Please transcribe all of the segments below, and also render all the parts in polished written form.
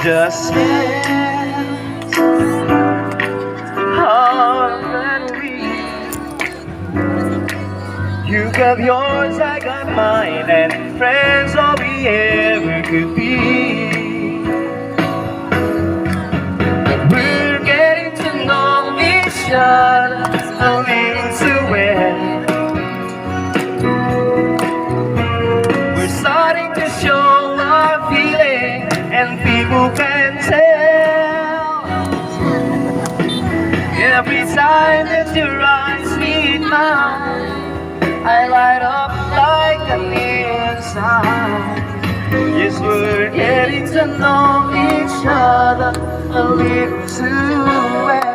just hands already. You got yours, I got mine, and friends all we ever could be. We're getting to know each other a little too well. We're starting to show our feeling, and people can tell. Every time that your eyes meet mine, I light up like a neon sign. Yes, we're getting to know each other a little too well.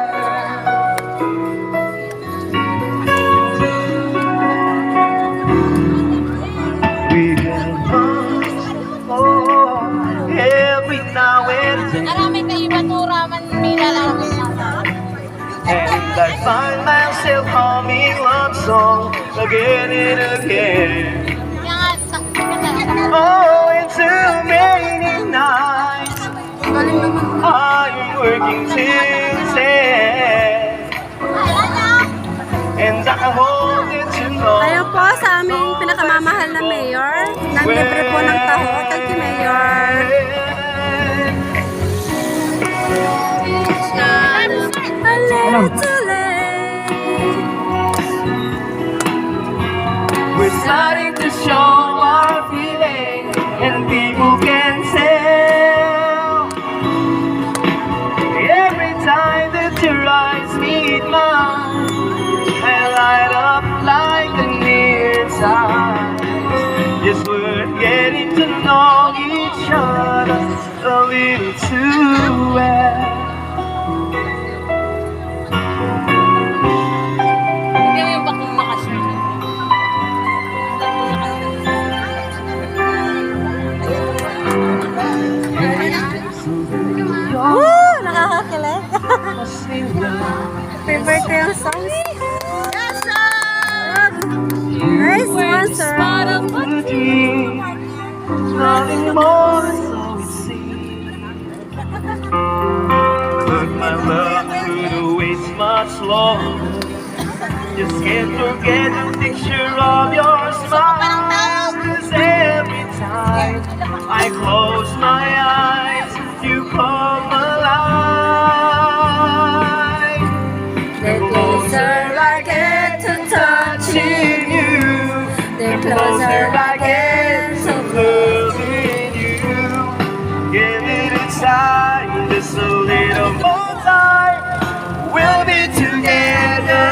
We can buzz, oh, every now and then. Marami kayo batura man nilalaro. And I find myself humming love song again and again. Oh, and too many nights I'm working till 10, and I hope that you know. Ayan po sa aming pinakamamahal na mayor. Naglibre po ng taho. Thank you, Mayor. A little too late. We're starting to show our feeling, and people can tell. Every time that your eyes meet mine, I light up like a neon sign. Yes, we're getting to know each other a little too well. Hindi mo yung bakong makasya. Woo! Nakakakilig. Favorite ko yung songs. Nice one, sir. Nothing more, so it seems. But my love couldn't wait much longer. Just can't forget the picture of your smile. 'Cause every time I close my eyes, you come alive. The closer I get to touching you, the closer I get to loving you. Give it a time, just a little more time. We'll be together.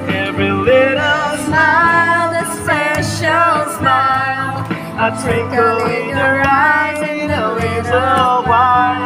Every little smile, the special smile, a twinkle in your eyes in a little while.